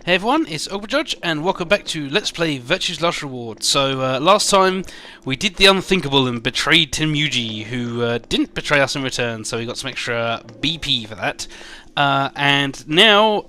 Hey everyone, it's Judge, and welcome back to Let's Play Virtue's Last Reward. So, last time we did the unthinkable and betrayed Tim Yuji, who didn't betray us in return, so we got some extra BP for that. And now,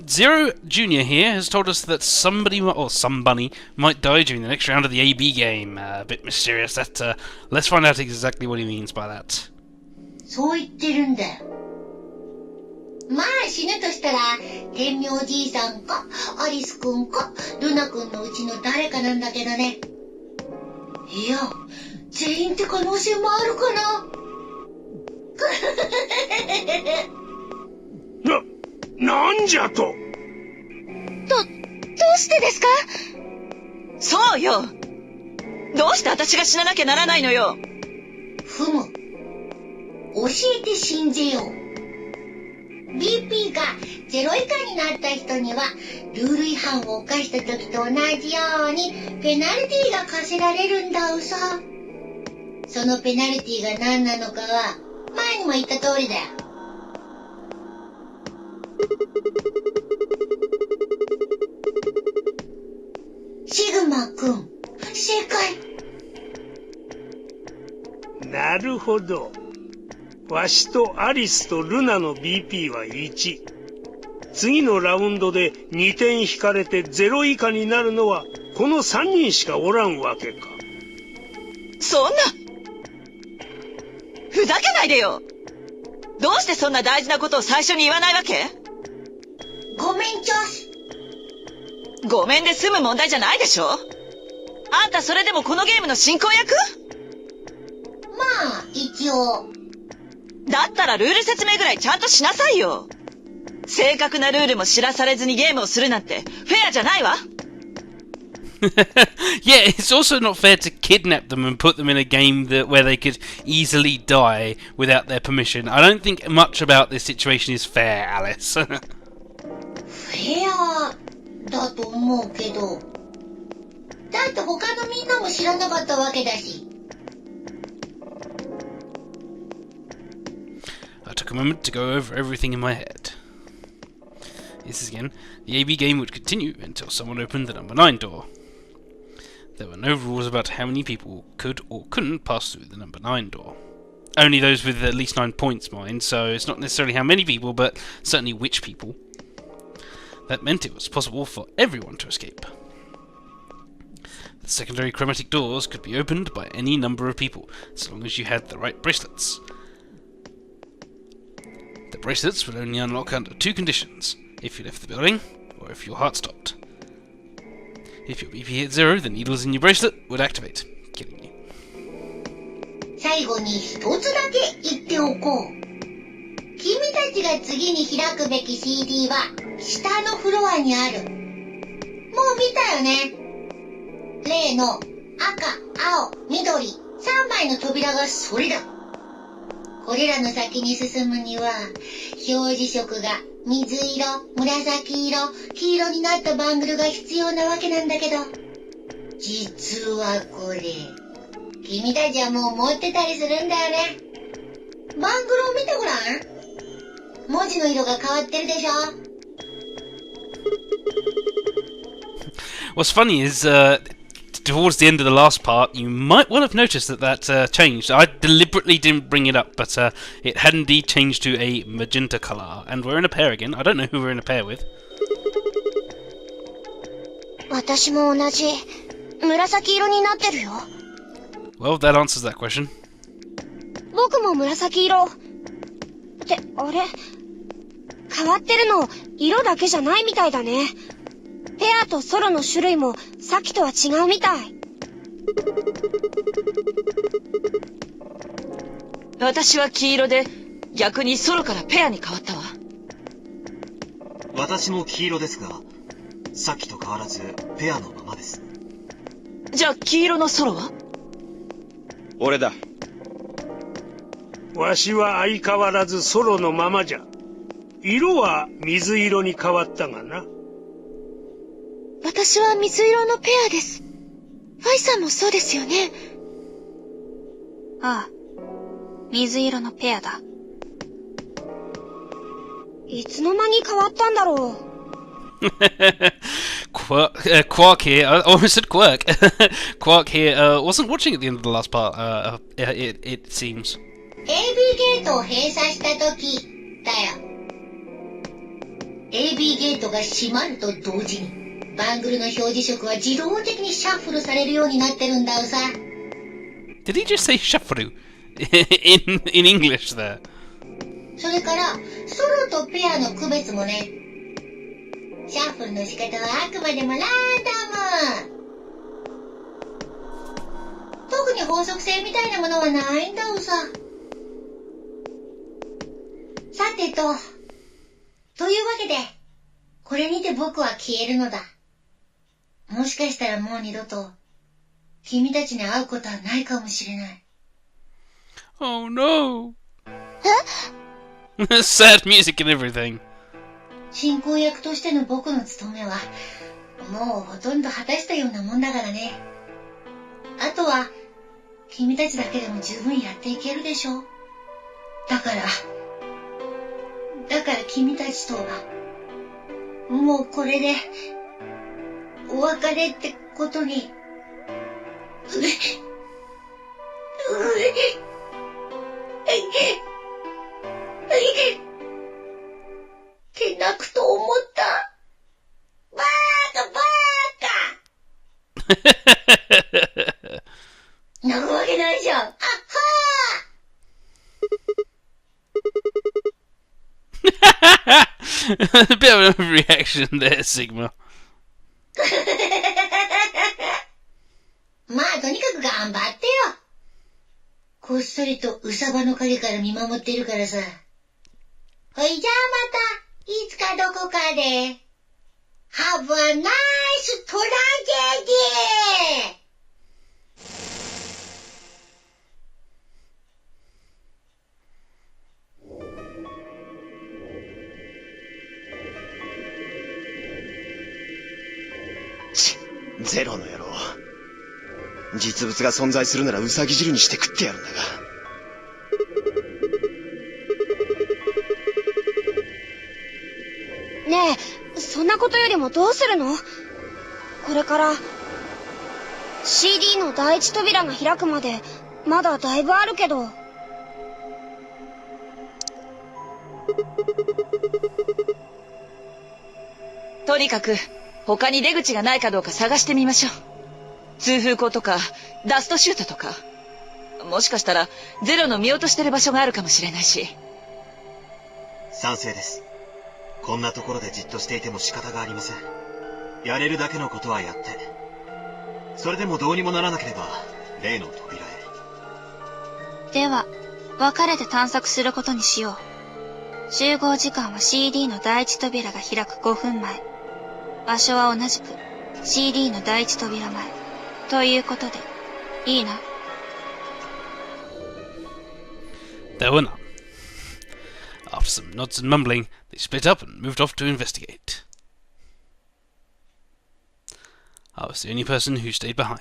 Zero Jr. here has told us that somebody might die during the next round of the AB game. A bit mysterious. Let's find out exactly what he means by that. そう言ってるんだよ。まあ死ぬとしたら天明じいさんかアリスくんかルナくんのうちの誰かなんだけどね。いや全員って可能性もあるかな、なんじゃと。どうしてですか？そうよ。どうして私が死ななきゃならないのよ。ふむ。教えて信ぜよう。BP が0以下になった人にはルール違反を犯した時と同じようにペナルティが課せられるんだうさ。そのペナルティが何なのかは前にも言った通りだよ。シグマくん、正解。なるほど。わしとアリスとルナの BP は1。次のラウンドで2点引かれて0以下になるのはこの3人しかおらんわけか。そんなふざけないでよ。どうしてそんな大事なことを最初に言わないわけ？ごめんちょす。ごめんで済む問題じゃないでしょ。あんたそれでもこのゲームの進行役？まあ一応。だったらルール説明ぐらいちゃんとしなさいよ。正確なルールも知らされずにゲームをするなんてフェアじゃないわ。Yeah, it's also not fair to kidnap them and put them in a game where they could easily die without their permission. I don't think much about this situation is fair, Alice. フェアだと思うけど。だって他のみんなも知らなかったわけだし。I took a moment to go over everything in my head. This is again, the AB game would continue until someone opened the number 9 door. There were no rules about how many people could or couldn't pass through the number 9 door. Only those with at least 9 points, mind, so it's not necessarily how many people, but certainly which people. That meant it was possible for everyone to escape. The secondary chromatic doors could be opened by any number of people, as long as you had the right bracelets. The bracelets would only unlock under 2 conditions: if you left the building, or if your heart stopped. If your BP hit 0, the needles in your bracelet would activate, killing you. 最後に一つだけ言っておこう。君たちが次に開くべき CD は下のフロアにある。もう見たよね。例の赤、青、緑、3枚の扉がそれだ。これらの先に進むには表示色が水色、紫色、黄色になったバングルが必要なわけなんだけど、実はこれ君たちはもう持ってたりするんだよね。バングルを見てごらん。文字の色が変わってるでしょ。What's funny is, towards the end of the last part, you might well have noticed that changed. I deliberately didn't bring it up, but it had indeed changed to a magenta colour, and we're in a pair again. I don't know who we're in a pair with. 私も同じ紫色になってるよ。Well, that answers that question. 僕も紫色。ってあれ？変わってるの色だけじゃないみたいだね。ペアとソロの種類もさっきとは違うみたい。私は黄色で逆にソロからペアに変わったわ。私も黄色ですが、さっきと変わらずペアのままです。じゃあ黄色のソロは？俺だ。わしは相変わらずソロのままじゃ。色は水色に変わったがな。私は水色のペアです。ファイさんもそうですよね。ああ、水色のペアだ。いつの間に変わったんだろう。Quark here. I almost said Quirk. Quark here wasn't watching at the end of the last part. It seems. AB ゲートを閉鎖した時だよ。AB ゲートが閉まると同時にバングルの表示色は自動的にシャッフルされるようになってるんだうさ。Did he just say shuffle in English there? それからソロとペアの区別もね。シャッフルの仕方はあくまでもランダム。特に法則性みたいなものはないんだうさ。さてというわけでこれにて僕は消えるのだ。もしかしたらもう二度と君たちに会うことはないかもしれない。Oh no! Sad music and everything. 進行役としての僕の務めはもうほとんど果たしたようなもんだからね。あとは君たちだけでも十分やっていけるでしょ。だから君たちとはもうこれでお別れってことに。って泣くと思った。バーカ泣くわけないじゃん。あっはA bit of an overreaction there, Sigma. まあとにかく頑張ってよ。こっそりとうさばの陰から見守ってるからさ。ほいじゃあまたいつかどこかで。Have a nice tragedy! ゼロの野郎。実物が存在するならウサギ汁にして食ってやるんだが。ねえ、そんなことよりもどうするの？これから CD の第一扉が開くまでまだだいぶあるけど。とにかく他に出口がないかどうか探してみましょう。通風口とかダストシュートとか、もしかしたらゼロの見落としてる場所があるかもしれないし。賛成です。こんなところでじっとしていても仕方がありません。やれるだけのことはやって、それでもどうにもならなければ例の扉へ。では別れて探索することにしよう。集合時間は CD の第一扉が開く5分前。場所は同じく CD の第一扉前ということでいいな。There were none. After some nods and mumbling, they split up and moved off to investigate. I was the only person who stayed behind.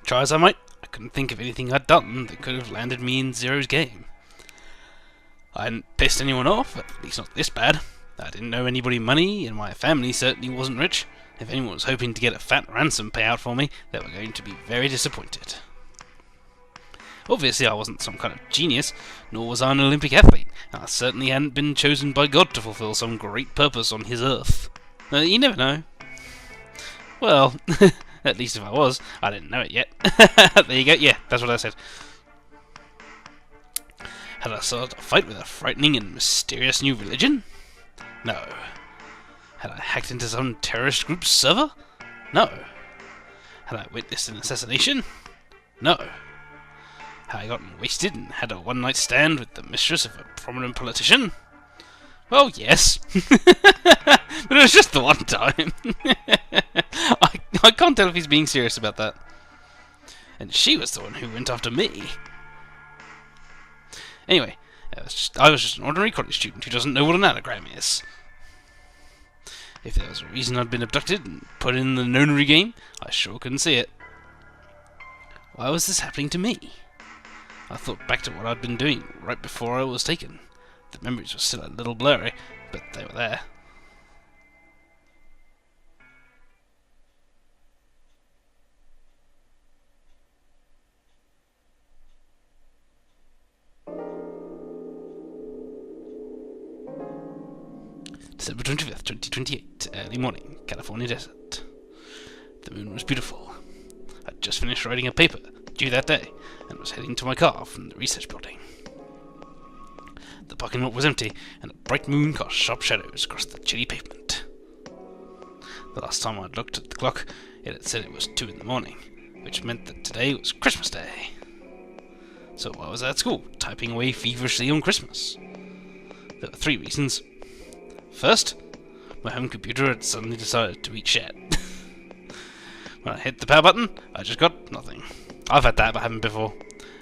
Try as I might, I couldn't think of anything I'd done that could have landed me in Zero's game. I hadn't pissed anyone off, at least not this bad. I didn't owe anybody money, and my family certainly wasn't rich. If anyone was hoping to get a fat ransom payout for me, they were going to be very disappointed. Obviously I wasn't some kind of genius, nor was I an Olympic athlete, and I certainly hadn't been chosen by God to fulfill some great purpose on his earth. You never know. Well, at least if I was, I didn't know it yet. There you go, yeah, that's what I said. Had I started a fight with a frightening and mysterious new religion? No. Had I hacked into some terrorist group's server? No. Had I witnessed an assassination? No. Had I gotten wasted and had a one-night stand with the mistress of a prominent politician? Well, yes. But it was just the one time. I can't tell if he's being serious about that. And she was the one who went after me. Anyway, I was just an ordinary college student who doesn't know what an anagram is. If there was a reason I'd been abducted and put in the nonary game, I sure couldn't see it. Why was this happening to me? I thought back to what I'd been doing right before I was taken. The memories were still a little blurry, but they were there. December 25th, 2028, early morning, California desert. The moon was beautiful. I'd just finished writing a paper due that day and was heading to my car from the research building. The parking lot was empty, and a bright moon cast sharp shadows across the chilly pavement. The last time I'd looked at the clock, it had said it was 2 in the morning, which meant that today was Christmas Day. So I was at school, typing away feverishly on Christmas. There were 3 reasons. First, my home computer had suddenly decided to eat shit. When I hit the power button, I just got nothing. I've had that happen before.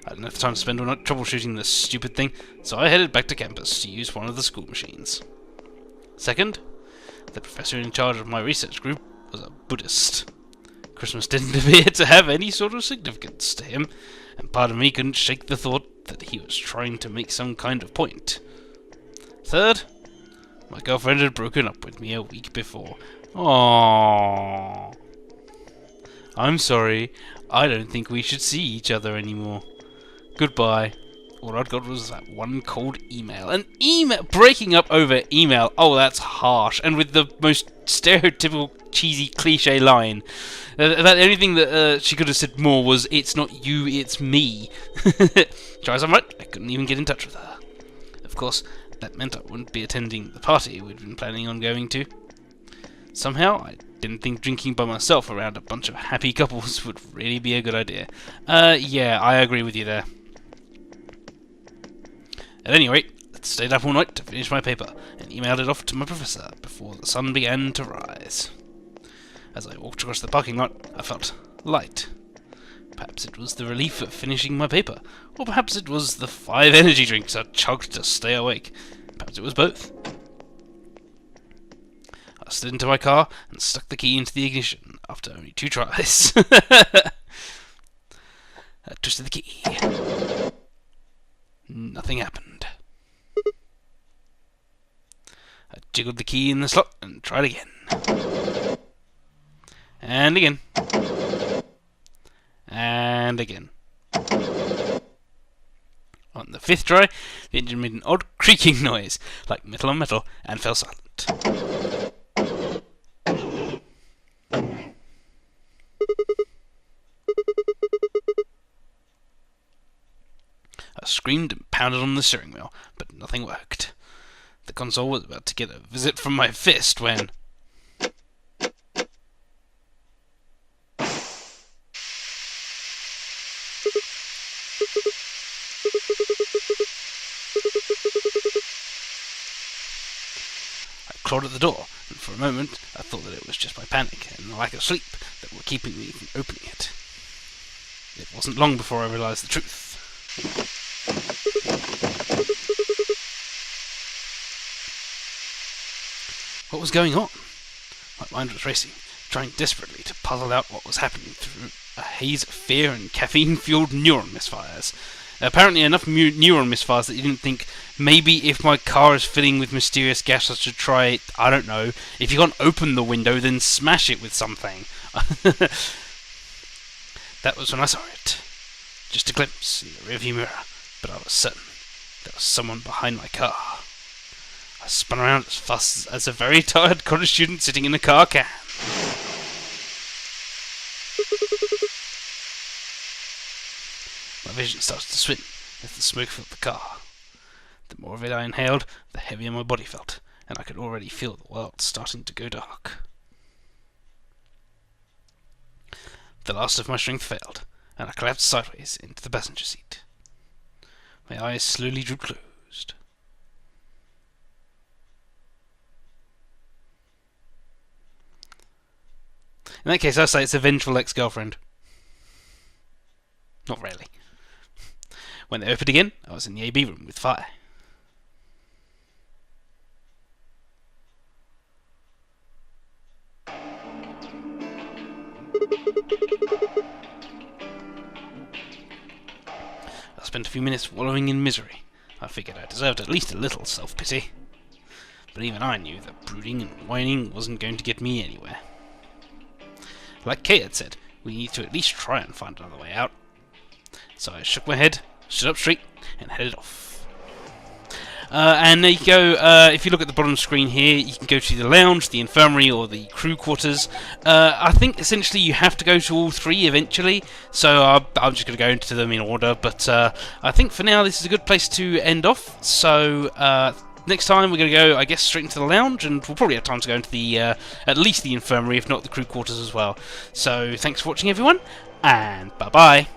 I didn't have time to spend all night troubleshooting this stupid thing, so I headed back to campus to use one of the school machines. Second, the professor in charge of my research group was a Buddhist. Christmas didn't appear to have any sort of significance to him, and part of me couldn't shake the thought that he was trying to make some kind of point. Third, my girlfriend had broken up with me a week before. Aww. I'm sorry, I don't think we should see each other anymore. Goodbye. All I'd got was that one cold email. An email! Breaking up over email. Oh, that's harsh. And with the most stereotypical, cheesy, cliche line. About the only thing that she could have said more was, "It's not you, it's me." Try as I might, I couldn't even get in touch with her. Of course, that meant I wouldn't be attending the party we'd been planning on going to. Somehow, I didn't think drinking by myself around a bunch of happy couples would really be a good idea. Yeah, I agree with you there. At any rate, I stayed up all night to finish my paper, and emailed it off to my professor before the sun began to rise. As I walked across the parking lot, I felt light. Perhaps it was the relief of finishing my paper, or perhaps it was the 5 energy drinks I chugged to stay awake. Perhaps it was both. I slid into my car and stuck the key into the ignition after only 2 tries. I twisted the key. Nothing happened. I jiggled the key in the slot and tried again. And again. And again. On the 5th try, the engine made an odd creaking noise, like metal on metal, and fell silent. I screamed and pounded on the steering wheel, but nothing worked. The console was about to get a visit from my fist when... I clawed at the door, and for a moment I thought that it was just my panic and the lack of sleep that were keeping me from opening it. It wasn't long before I realised the truth. What was going on? My mind was racing, trying desperately to puzzle out what was happening through a haze of fear and caffeine-fueled neuron misfires. Apparently enough neuron misfires that you didn't think, maybe if my car is filling with mysterious gas I should try, I don't know, if you can't open the window then smash it with something. That was when I saw it. Just a glimpse in the rearview mirror, but I was certain there was someone behind my car. I spun around as fast as a very tired college student sitting in a car can. My vision started to swim as the smoke filled the car. The more of it I inhaled, the heavier my body felt, and I could already feel the world starting to go dark. The last of my strength failed, and I collapsed sideways into the passenger seat. My eyes slowly drew closed. In that case, I say it's a vengeful ex-girlfriend. Not really. When they opened again, I was in the AB room with Fire. spent a few minutes wallowing in misery. I figured I deserved at least a little self-pity. But even I knew that brooding and whining wasn't going to get me anywhere. Like Kay had said, we need to at least try and find another way out. So I shook my head, stood up straight, and headed off. And there you go. If you look at the bottom screen here, you can go to the lounge, the infirmary, or the crew quarters. I think essentially you have to go to all three eventually, so I'm just going to go into them in order. But I think for now this is a good place to end off. So next time we're going to go, I guess, straight into the lounge, and we'll probably have time to go into the at least the infirmary, if not the crew quarters as well. So thanks for watching, everyone, and bye bye.